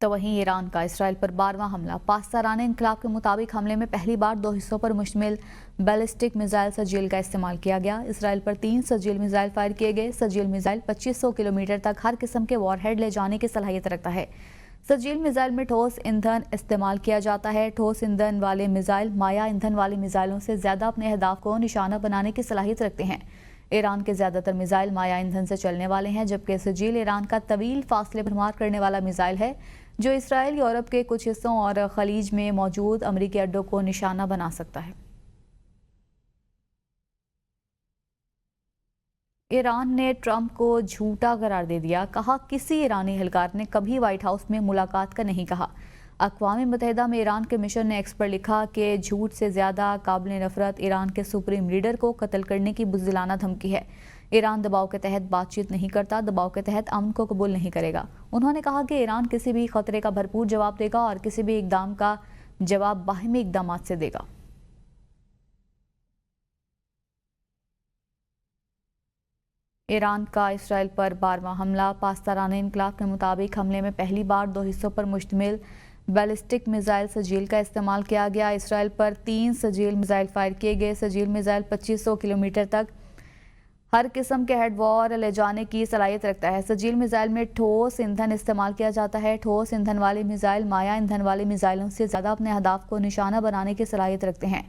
تو وہیں ایران کا اسرائیل پر 12واں حملہ۔ پاسداران انقلاب کے مطابق حملے میں پہلی بار 2 حصوں پر مشتمل بیلسٹک میزائل سجیل کا استعمال کیا گیا۔ اسرائیل پر 3 سجیل میزائل فائر کیے گئے۔ سجیل میزائل 2500 کلومیٹر تک ہر قسم کے وار ہیڈ لے جانے کی صلاحیت رکھتا ہے۔ سجیل میزائل میں ٹھوس ایندھن استعمال کیا جاتا ہے۔ ٹھوس ایندھن والے میزائل مائع ایندھن والی میزائلوں سے زیادہ اپنے اہداف کو نشانہ بنانے کی صلاحیت رکھتے ہیں۔ ایران کے زیادہ تر میزائل مائع ایندھن سے چلنے والے ہیں، جبکہ سجیل ایران کا طویل فاصلے پر مار کرنے والا میزائل ہے جو اسرائیل، یورپ کے کچھ حصوں اور خلیج میں موجود امریکی اڈوں کو نشانہ بنا سکتا ہے۔ ایران نے ٹرمپ کو جھوٹا قرار دے دیا، کہا کسی ایرانی اہلکار نے کبھی وائٹ ہاؤس میں ملاقات کا نہیں کہا۔ اقوام متحدہ میں ایران کے مشن نے ایکس پر لکھا کہ جھوٹ سے زیادہ قابل نفرت ایران کے سپریم لیڈر کو قتل کرنے کی بزدلانہ دھمکی ہے۔ ایران دباؤ کے تحت بات چیت نہیں کرتا، دباؤ کے تحت امن کو قبول نہیں کرے گا۔ انہوں نے کہا کہ ایران کسی بھی خطرے کا بھرپور جواب دے گا اور کسی بھی اقدام کا جواب باہمی اقدامات سے دے گا۔ ایران کا اسرائیل پر 12واں حملہ۔ پاسداران انقلاب کے مطابق حملے میں پہلی بار 2 حصوں پر مشتمل بیلسٹک میزائل سجیل کا استعمال کیا گیا۔ اسرائیل پر 3 سجیل میزائل فائر کیے گئے۔ سجیل میزائل 2500 کلومیٹر تک ہر قسم کے ہیڈ وار لے جانے کی صلاحیت رکھتا ہے۔ سجیل میزائل میں ٹھوس ایندھن استعمال کیا جاتا ہے۔ ٹھوس ایندھن والے میزائل مائع ایندھن والے میزائلوں سے زیادہ اپنے اہداف کو نشانہ بنانے کی صلاحیت رکھتے ہیں۔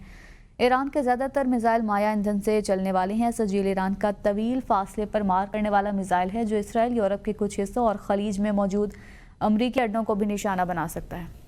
ایران کے زیادہ تر میزائل مائع ایندھن سے چلنے والے ہیں۔ سجیل ایران کا طویل فاصلے پر مار کرنے والا میزائل ہے جو اسرائیل، یورپ کے کچھ حصوں اور خلیج میں موجود امریکی اڈوں کو بھی نشانہ بنا سکتا ہے۔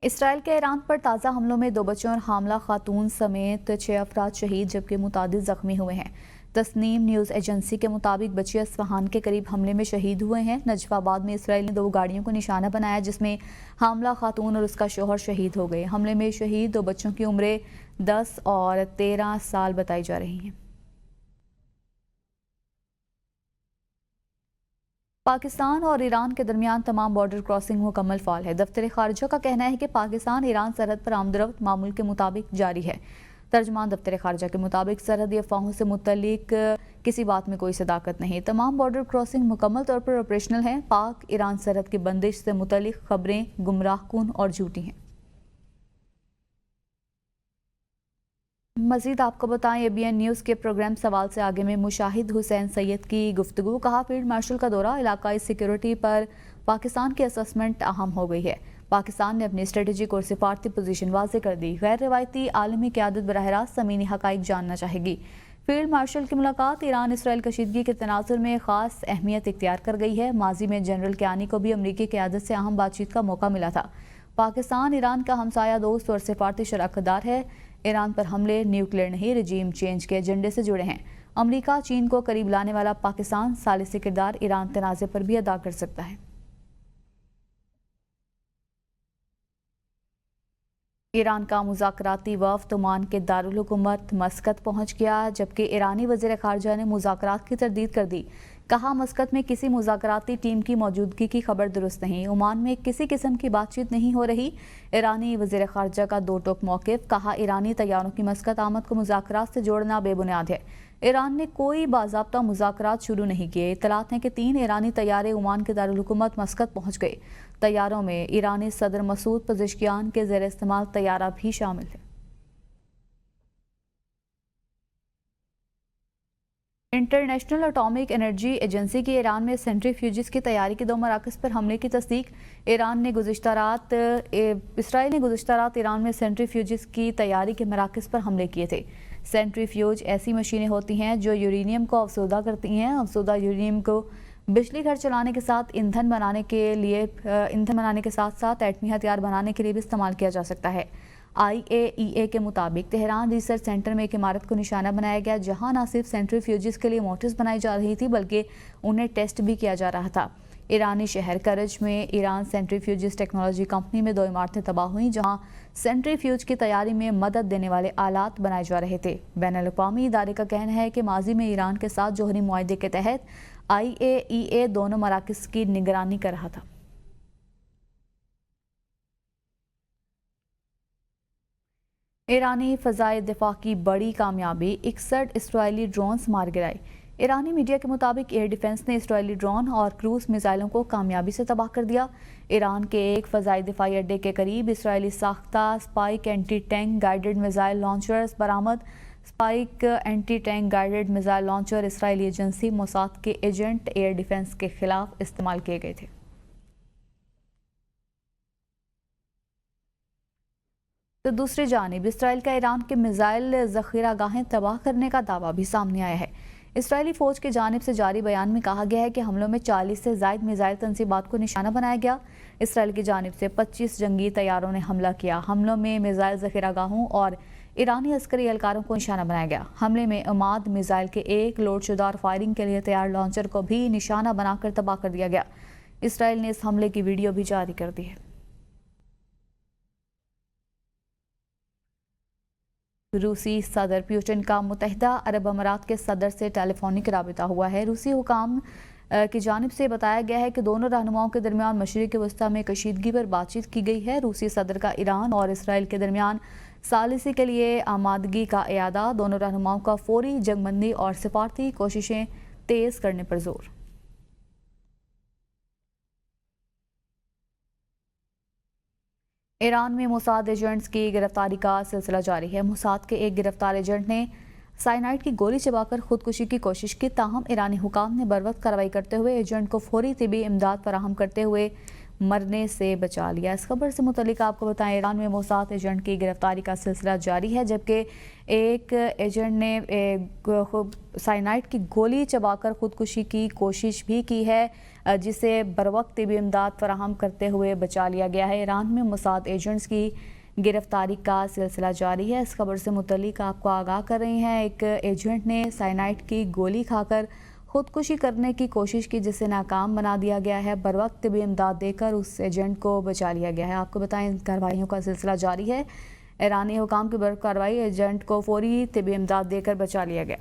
اسرائیل کے ایران پر تازہ حملوں میں 2 بچوں اور حاملہ خاتون سمیت 6 افراد شہید جبکہ متعدد زخمی ہوئے ہیں۔ تسنیم نیوز ایجنسی کے مطابق بچے اصفہان کے قریب حملے میں شہید ہوئے ہیں۔ نجف آباد میں اسرائیل نے 2 گاڑیوں کو نشانہ بنایا جس میں حاملہ خاتون اور اس کا شوہر شہید ہو گئے۔ حملے میں شہید 2 بچوں کی عمریں 10 اور 13 سال بتائی جا رہی ہیں۔ پاکستان اور ایران کے درمیان تمام بارڈر کراسنگ مکمل فعال ہے۔ دفتر خارجہ کا کہنا ہے کہ پاکستان ایران سرحد پر آمد و رفت معمول کے مطابق جاری ہے۔ ترجمان دفتر خارجہ کے مطابق سرحدی افواہوں سے متعلق کسی بات میں کوئی صداقت نہیں۔ تمام بارڈر کراسنگ مکمل طور پر آپریشنل ہیں۔ پاک ایران سرحد کی بندش سے متعلق خبریں گمراہ کن اور جھوٹی ہیں۔ مزید آپ کو بتائیں ABN نیوز کے پروگرام سوال سے آگے میں مشاہد حسین سید کی گفتگو۔ کہا فیلڈ مارشل کا دورہ علاقائی سیکیورٹی پر پاکستان کی اسسمنٹ اہم ہو گئی ہے۔ پاکستان نے اپنی اسٹریٹجک اور سفارتی پوزیشن واضح کر دی۔ غیر روایتی عالمی قیادت براہ راست زمینی حقائق جاننا چاہے گی۔ فیلڈ مارشل کی ملاقات ایران اسرائیل کشیدگی کے تناظر میں خاص اہمیت اختیار کر گئی ہے۔ ماضی میں جنرل کیانی کو بھی امریکی قیادت سے اہم بات چیت کا موقع ملا تھا۔ پاکستان ایران کا ہمسایہ دوست اور سفارتی شراکت دار ہے۔ ایران پر حملے نیوکلیئر نہیں، رجیم چینج کے ایجنڈے سے جڑے ہیں۔ امریکہ چین کو قریب لانے والا پاکستان ثالثی کردار ایران تنازع پر بھی ادا کر سکتا ہے۔ ایران کا مذاکراتی وفد عمان کے دارالحکومت مسقط پہنچ گیا جبکہ ایرانی وزیر خارجہ نے مذاکرات کی تردید کر دی۔ کہا مسقط میں کسی مذاکراتی ٹیم کی موجودگی کی خبر درست نہیں۔ عمان میں کسی قسم کی بات چیت نہیں ہو رہی۔ ایرانی وزیر خارجہ کا 2 ٹوک موقف۔ کہا ایرانی طیاروں کی مسقط آمد کو مذاکرات سے جوڑنا بے بنیاد ہے۔ ایران نے کوئی باضابطہ مذاکرات شروع نہیں کیے۔ اطلاعات ہیں کہ 3 ایرانی طیارے عمان کے دارالحکومت مسقط پہنچ گئے۔ طیاروں میں ایرانی صدر مسعود پزشکیان کے زیر استعمال طیارہ بھی شامل ہے۔ انٹرنیشنل اٹامک انرجی ایجنسی کی ایران میں سینٹریفیوجز کی تیاری کے 2 مراکز پر حملے کی تصدیق۔ اسرائیل نے گزشتہ رات ایران میں سینٹریفیوجز کی تیاری کے مراکز پر حملے کیے تھے۔ سینٹریفیوج ایسی مشینیں ہوتی ہیں جو یورینیم کو افزودہ کرتی ہیں۔ افزودہ یورینیم کو بجلی گھر چلانے کے ساتھ ایندھن بنانے کے ساتھ ساتھ ایٹمی ہتھیار بنانے کے لیے بھی استعمال کیا جا سکتا ہے۔ IAEA کے مطابق تہران ریسرچ سینٹر میں ایک عمارت کو نشانہ بنایا گیا جہاں نہ صرف سینٹریفیوجز کے لیے موٹرز بنائی جا رہی تھی بلکہ انہیں ٹیسٹ بھی کیا جا رہا تھا۔ ایرانی شہر کرج میں ایران سینٹریفیوجز ٹیکنالوجی کمپنی میں 2 عمارتیں تباہ ہوئیں جہاں سینٹریفیوج کی تیاری میں مدد دینے والے آلات بنائے جا رہے تھے۔ بین الاقوامی ادارے کا کہنا ہے کہ ماضی میں ایران کے ساتھ جوہری معاہدے کے تحت IAEA دونوں مراکز کی نگرانی کر رہا تھا۔ ایرانی فضائے دفاع کی بڑی کامیابی، 61 اسرائیلی ڈرونز مار گرائے۔ ایرانی میڈیا کے مطابق ایئر ڈیفنس نے اسرائیلی ڈرون اور کروز میزائلوں کو کامیابی سے تباہ کر دیا۔ ایران کے ایک فضائی دفاعی اڈے کے قریب اسرائیلی ساختہ spike anti tank guided missile launchers برآمد۔ Spike anti tank guided missile launcher اسرائیلی ایجنسی موساد کے ایجنٹ ایئر ڈیفنس کے خلاف استعمال کیے گئے تھے۔ تو دوسری جانب اسرائیل کا ایران کے میزائل ذخیرہ گاہیں تباہ کرنے کا دعویٰ بھی سامنے آیا ہے۔ اسرائیلی فوج کی جانب سے جاری بیان میں کہا گیا ہے کہ حملوں میں 40 سے زائد میزائل تنصیبات کو نشانہ بنایا گیا۔ اسرائیل کی جانب سے 25 جنگی طیاروں نے حملہ کیا۔ حملوں میں میزائل ذخیرہ گاہوں اور ایرانی عسکری اہلکاروں کو نشانہ بنایا گیا۔ حملے میں عماد میزائل کے ایک لوڈ شدہ اور فائرنگ کے لیے تیار لانچر کو بھی نشانہ بنا کر تباہ کر دیا گیا۔ اسرائیل نے اس حملے کی ویڈیو بھی جاری کر دی ہے۔ روسی صدر پیوٹن کا متحدہ عرب امارات کے صدر سے ٹیلی فونک رابطہ ہوا ہے۔ روسی حکام کی جانب سے بتایا گیا ہے کہ دونوں رہنماؤں کے درمیان مشرق وسطیٰ میں کشیدگی پر بات چیت کی گئی ہے۔ روسی صدر کا ایران اور اسرائیل کے درمیان ثالثی کے لیے آمادگی کا اعادہ، دونوں رہنماؤں کا فوری جنگ بندی اور سفارتی کوششیں تیز کرنے پر زور۔ ایران میں موساد ایجنٹس کی گرفتاری کا سلسلہ جاری ہے۔ موساد کے ایک گرفتار ایجنٹ نے سائنائڈ کی گولی چبا کر خودکشی کی کوشش کی، تاہم ایرانی حکام نے بروقت کارروائی کرتے ہوئے ایجنٹ کو فوری طبی امداد فراہم کرتے ہوئے مرنے سے بچا لیا۔ اس خبر سے متعلق آپ کو بتائیں، ایران میں موساد ایجنٹ کی گرفتاری کا سلسلہ جاری ہے، جبکہ ایک ایجنٹ نے سائنائڈ کی گولی چبا کر خودکشی کی کوشش بھی کی ہے، جسے بروقت طبی امداد فراہم کرتے ہوئے بچا لیا گیا ہے۔ ایران میں موساد ایجنٹس کی گرفتاری کا سلسلہ جاری ہے۔ اس خبر سے متعلق آپ کو آگاہ کر رہے ہیں، ایک ایجنٹ نے سائنائڈ کی گولی کھا کر خودکشی کرنے کی کوشش کی، جسے ناکام بنا دیا گیا ہے۔ بروقت طبی امداد دے کر اس ایجنٹ کو بچا لیا گیا ہے۔ آپ کو بتائیں، کارروائیوں کا سلسلہ جاری ہے۔ ایرانی حکام کی بروقت کارروائی، ایجنٹ کو فوری طبی امداد دے کر بچا لیا گیا۔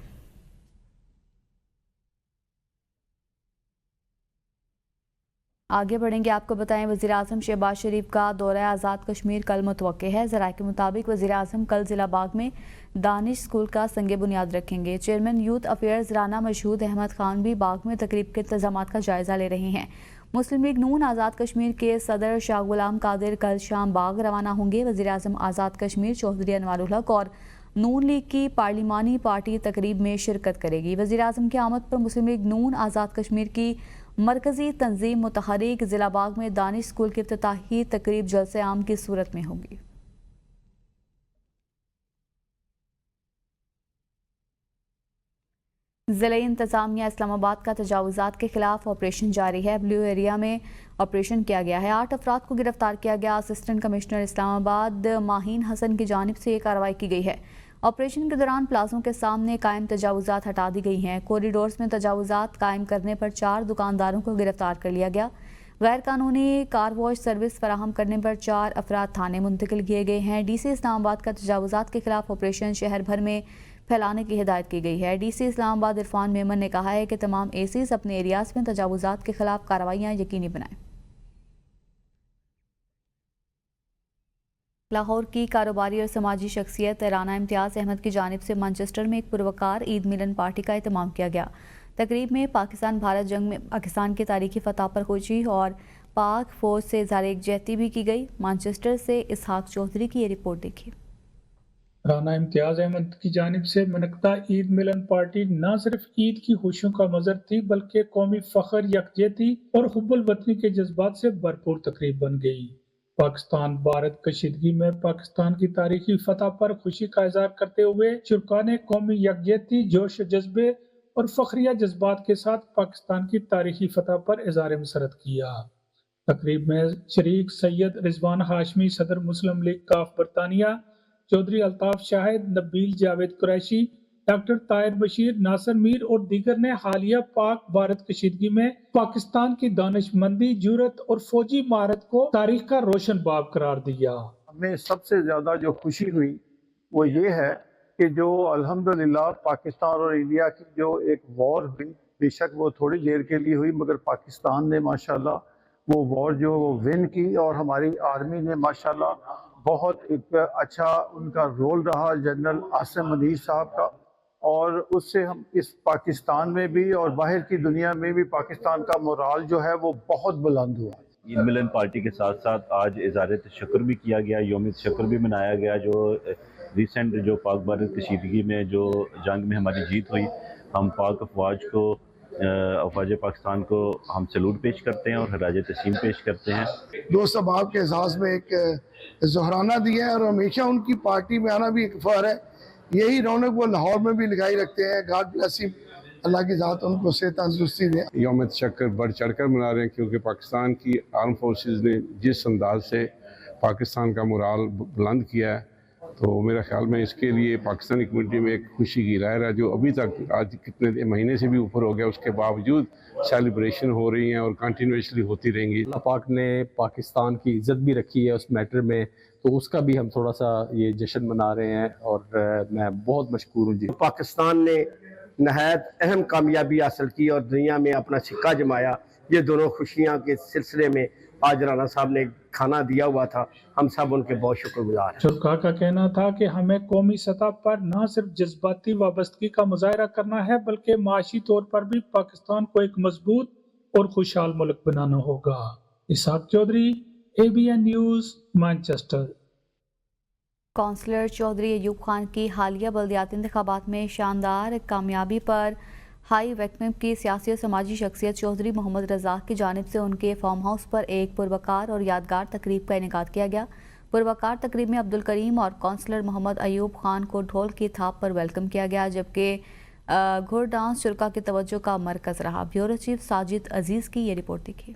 آگے بڑھیں گے، آپ کو بتائیں، وزیراعظم شہباز شریف کا دورہ آزاد کشمیر کل متوقع ہے۔ ذرائع کے مطابق وزیراعظم کل ضلع باغ میں دانش اسکول کا سنگ بنیاد رکھیں گے۔ Chairman youth affairs Rana Mashhood Ahmad Khan بھی باغ میں تقریب کے انتظامات کا جائزہ لے رہے ہیں۔ مسلم لیگ نون آزاد کشمیر کے صدر شاہ غلام قادر کل شام باغ روانہ ہوں گے۔ وزیراعظم آزاد کشمیر چودھری انوار الحق اور نون لیگ کی پارلیمانی پارٹی تقریب میں شرکت کرے گی۔ وزیراعظم کی آمد پر مسلم لیگ نون آزاد کشمیر کی مرکزی تنظیم متحرک ضلع باغ میں دانش اسکول کی افتتاحی تقریب جلسہ عام کی صورت میں ہوگی۔ ضلعی انتظامیہ اسلام آباد کا تجاوزات کے خلاف آپریشن جاری ہے۔ بلیو ایریا میں آپریشن کیا گیا ہے۔ 8 افراد کو گرفتار کیا گیا۔ اسسٹنٹ کمشنر اسلام آباد ماہین حسن کی جانب سے یہ کارروائی کی گئی ہے۔ آپریشن کے دوران پلازوں کے سامنے قائم تجاوزات ہٹا دی گئی ہیں۔ کوریڈورز میں تجاوزات قائم کرنے پر 4 دکانداروں کو گرفتار کر لیا گیا۔ غیر قانونی کار واش سروس فراہم کرنے پر 4 افراد تھانے منتقل کیے گئے ہیں۔ ڈی سی اسلام آباد کا تجاوزات کے خلاف آپریشن شہر بھر میں پھیلانے کی ہدایت کی گئی ہے۔ ڈی سی اسلام آباد عرفان میمن نے کہا ہے کہ تمام اے سیز اپنے ایریاز میں تجاوزات کے خلاف کارروائیاں یقینی بنائیں۔ لاہور کی کاروباری اور سماجی شخصیت رانا امتیاز احمد کی جانب سے مانچسٹر میں ایک پروقار عید ملن پارٹی کا اہتمام کیا گیا۔ تقریب میں پاکستان بھارت جنگ میں پاکستان کی تاریخی فتح پر خوشی اور پاک فوج سے اظہار یکجہتی بھی کی گئی۔ مانچسٹر سے اسحاق چودھری کی یہ رپورٹ دیکھیے۔ رانا امتیاز احمد کی جانب سے منعقدہ عید ملن پارٹی نہ صرف عید کی خوشیوں کا مظہر تھی، بلکہ قومی فخر، یکجہتی اور حب الوطنی کے جذبات سے بھرپور تقریب بن گئی۔ پاکستان بھارت کشیدگی میں پاکستان کی تاریخی فتح پر خوشی کا اظہار کرتے ہوئے شرکاء نے قومی یکجہتی، جوش و جذبے اور فخریہ جذبات کے ساتھ پاکستان کی تاریخی فتح پر اظہار مسرت کیا۔ تقریب میں شریک سید رضوان ہاشمی، صدر مسلم لیگ کاف برطانیہ، چودھری الطاف شاہد، نبیل جاوید قریشی، ڈاکٹر طاہر بشیر، ناصر میر اور دیگر نے حالیہ پاک بھارت کشیدگی میں پاکستان کی دانش مندی، جرأت اور فوجی مہارت کو تاریخ کا روشن باب قرار دیا۔ ہمیں سب سے زیادہ جو خوشی ہوئی وہ یہ ہے کہ جو الحمدللہ پاکستان اور انڈیا کی جو ایک وار ہوئی، بے شک وہ تھوڑی دیر کے لیے ہوئی، مگر پاکستان نے ماشاءاللہ وہ وار جو ون کی، اور ہماری آرمی نے ماشاءاللہ بہت ایک اچھا ان کا رول رہا، جنرل عاصم منیر صاحب کا، اور اس سے ہم اس پاکستان میں بھی اور باہر کی دنیا میں بھی پاکستان کا مورال جو ہے وہ بہت بلند ہوا۔ عید ملن پارٹی کے ساتھ ساتھ آج اظہار تشکر بھی کیا گیا، یوم تشکر بھی منایا گیا، جو ریسنٹ جو پاک بھارت کشیدگی میں جو جنگ میں ہماری جیت ہوئی، ہم پاک افواج پاکستان کو ہم سلوٹ پیش کرتے ہیں اور خراج تسلیم پیش کرتے ہیں۔ دوست احباب کے اعزاز میں ایک ظہرانہ دیا ہے اور ہمیشہ ان کی پارٹی میں آنا بھی ایک فخر ہے۔ یہی رونق وہ لاہور میں بھی لگائی رکھتے ہیں۔ گاڈ بلیس ہم، اللہ کی ذات ان کو صحت تندرستی دے۔ یوم تشکر بڑھ چڑھ کر منا رہے ہیں، کیونکہ پاکستان کی آرم فورسز نے جس انداز سے پاکستان کا مورال بلند کیا ہے، تو میرا خیال میں اس کے لیے پاکستانی کمیونٹی میں ایک خوشی کی لہر ہے، جو ابھی تک آج کتنے مہینے سے بھی اوپر ہو گیا، اس کے باوجود سیلیبریشن ہو رہی ہیں اور کنٹینیوسلی ہوتی رہیں گی۔ اللہ پاک نے پاکستان کی عزت بھی رکھی ہے اس میٹر میں، تو اس کا بھی ہم تھوڑا سا یہ جشن منا رہے ہیں، اور میں بہت مشکور ہوں جی۔ پاکستان نے نہایت اہم کامیابی حاصل کی اور دنیا میں اپنا سکہ جمایا۔ یہ دونوں خوشیاں کے سلسلے میں آج رانا صاحب نے کھانا دیا ہوا تھا، ہم سب ان کے بہت شکر گزار ہیں۔ شرکاء کا کہنا تھا کہ ہمیں قومی سطح پر نہ صرف جذباتی وابستگی کا مظاہرہ کرنا ہے، بلکہ معاشی طور پر بھی پاکستان کو ایک مضبوط اور خوشحال ملک بنانا ہوگا۔ Ishaq Chaudhry, ABN news, Manchester. Councillor Chaudhry Ayub Khan کی حالیہ بلدیاتی انتخابات میں شاندار کامیابی پر ہائی ویکم کی سیاسی اور سماجی شخصیت چودھری محمد رزاق کی جانب سے ان کے فارم ہاؤس پر ایک پروقار اور یادگار تقریب کا انعقاد کیا گیا۔ پروقار تقریب میں عبدالکریم اور کونسلر محمد ایوب خان کو ڈھول کی تھاپ پر ویلکم کیا گیا، جبکہ گھڑ ڈانس شرکاء کی توجہ کا مرکز رہا۔ بیورو چیف ساجد عزیز کی یہ رپورٹ دیکھیے۔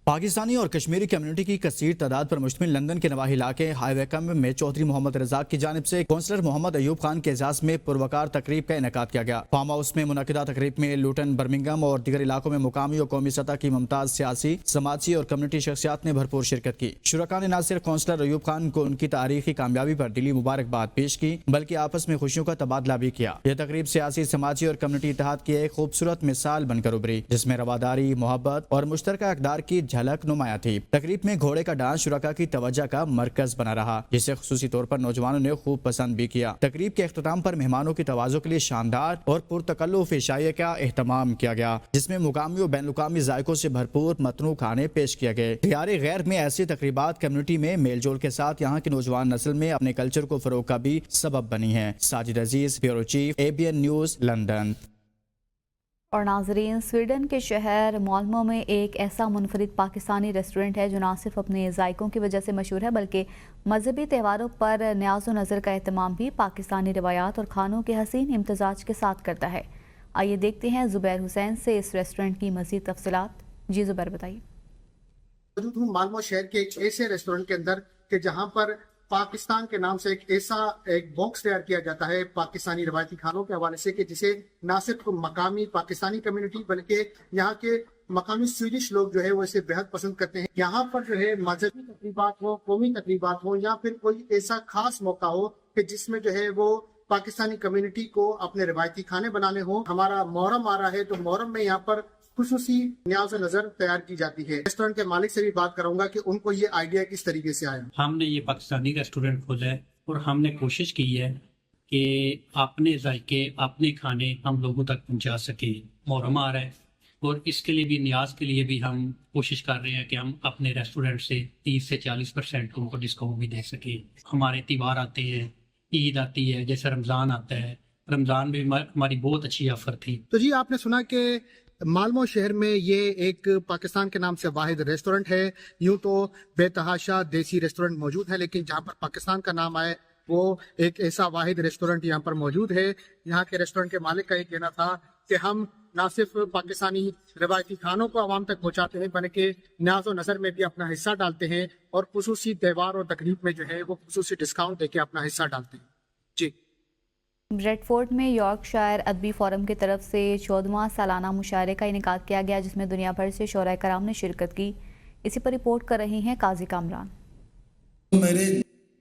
پاکستانی اور کشمیری کمیونٹی کی کثیر تعداد پر مشتمل لندن کے نواحی علاقے ہائی ویکم میں چودھری محمد رزاق کی جانب سے کونسلر محمد ایوب خان کے اعزاز میں پروقار تقریب کا انعقاد کیا گیا۔ فارم ہاؤس میں منعقدہ تقریب میں لوٹن، برمنگھم اور دیگر علاقوں میں مقامی اور قومی سطح کی ممتاز سیاسی، سماجی اور کمیونٹی شخصیات نے بھرپور شرکت کی۔ شرکاء نے نہ صرف کونسلر ایوب خان کو ان کی تاریخی کامیابی پر دلی مبارکباد پیش کی، بلکہ آپس میں خوشیوں کا تبادلہ بھی کیا۔ یہ تقریب سیاسی، سماجی اور کمیونٹی اتحاد کی ایک خوبصورت مثال بن کر ابھری، جس میں رواداری، محبت اور مشترکہ اقدار کی جھلک نمایاں تھی۔ تقریب میں گھوڑے کا ڈانس شرکاء کی توجہ کا مرکز بنا رہا، جسے خصوصی طور پر نوجوانوں نے خوب پسند بھی کیا۔ تقریب کے اختتام پر مہمانوں کی تواضع کے لیے شاندار اور پرتکلف عشائیہ کا اہتمام کیا گیا، جس میں مقامی اور بین الاقوامی ذائقوں سے بھرپور متنوع کھانے پیش کیے گئے۔ دیار غیر میں ایسی تقریبات کمیونٹی میں میل جول کے ساتھ یہاں کی نوجوان نسل میں اپنے کلچر کو فروغ کا بھی سبب بنی ہے۔ Sajid Aziz, bureau chief, ABN news, London. اور ناظرین، سویڈن کے شہر مالمو میں ایک ایسا منفرد پاکستانی ریسٹورنٹ ہے جو نہ صرف اپنے ذائقوں کی وجہ سے مشہور ہے، بلکہ مذہبی تہواروں پر نیاز و نظر کا اہتمام بھی پاکستانی روایات اور کھانوں کے حسین امتزاج کے ساتھ کرتا ہے۔ آئیے دیکھتے ہیں زبیر حسین سے اس ریسٹورنٹ کی مزید تفصیلات۔ جی زبیر، بتائیے۔ موجود ہوں مالمو شہر کے ایک ایسے ریسٹورنٹ کے اندر کہ جہاں پر پاکستان کے نام سے ایک باکس تیار کیا جاتا ہے پاکستانی روایتی کھانوں کے حوالے سے، کہ جسے نہ صرف مقامی پاکستانی کمیونٹی بلکہ یہاں کے مقامی سویڈش لوگ جو ہے وہ اسے بہت پسند کرتے ہیں۔ یہاں پر جو ہے مذہبی تقریبات ہو، قومی تقریبات ہو، یا پھر کوئی ایسا خاص موقع ہو کہ جس میں جو ہے وہ پاکستانی کمیونٹی کو اپنے روایتی کھانے بنانے ہوں۔ ہمارا محرم آ رہا ہے تو محرم میں یہاں پر خصوصی نیاز و نظر تیار کی جاتی ہے۔ ریسٹورنٹ کے مالک سے بھی بات کروں گا کہ ان کو یہ آئیڈیا کس طریقے سے آیا۔ ہم نے یہ پاکستانی ریسٹورنٹ کھولا ہے اور ہم نے کوشش کی ہے کہ اپنے ذائقے، اپنے کھانے ہم لوگوں تک پہنچا سکیں۔ محرم آ رہا ہے اور اس کے لیے بھی، نیاز کے لیے بھی ہم کوشش کر رہے ہیں کہ ہم اپنے ریسٹورنٹ سے 30 سے 40% ان کو ڈسکاؤنٹ بھی دے سکیں۔ ہمارے تہوار آتے ہیں، عید آتی ہے، جیسے رمضان آتا ہے، رمضان میں ہماری بہت اچھی آفر تھی۔ تو جی، آپ نے سنا کہ مالمو شہر میں یہ ایک پاکستان کے نام سے واحد ریسٹورنٹ ہے۔ یوں تو بے تحاشا دیسی ریسٹورنٹ موجود ہے، لیکن جہاں پر پاکستان کا نام آئے وہ ایک ایسا واحد ریسٹورنٹ یہاں پر موجود ہے۔ یہاں کے ریسٹورنٹ کے مالک کا یہ کہنا تھا کہ ہم نہ صرف پاکستانی روایتی کھانوں کو عوام تک پہنچاتے ہیں بلکہ نیاز و نظر میں بھی اپنا حصہ ڈالتے ہیں، اور خصوصی تہوار اور تقریب میں جو ہے وہ خصوصی ڈسکاؤنٹ دے کے اپنا حصہ ڈالتے ہیں۔ جی۔ بریڈ فورڈ میں یارک شائر ادبی فورم کی طرف سے 14واں سالانہ مشاعرے کا انعقاد کیا گیا، جس میں دنیا بھر سے شعراء کرام نے شرکت کی۔ اسی پر رپورٹ کر رہی ہیں قاضی کامران۔ میرے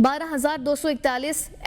12,241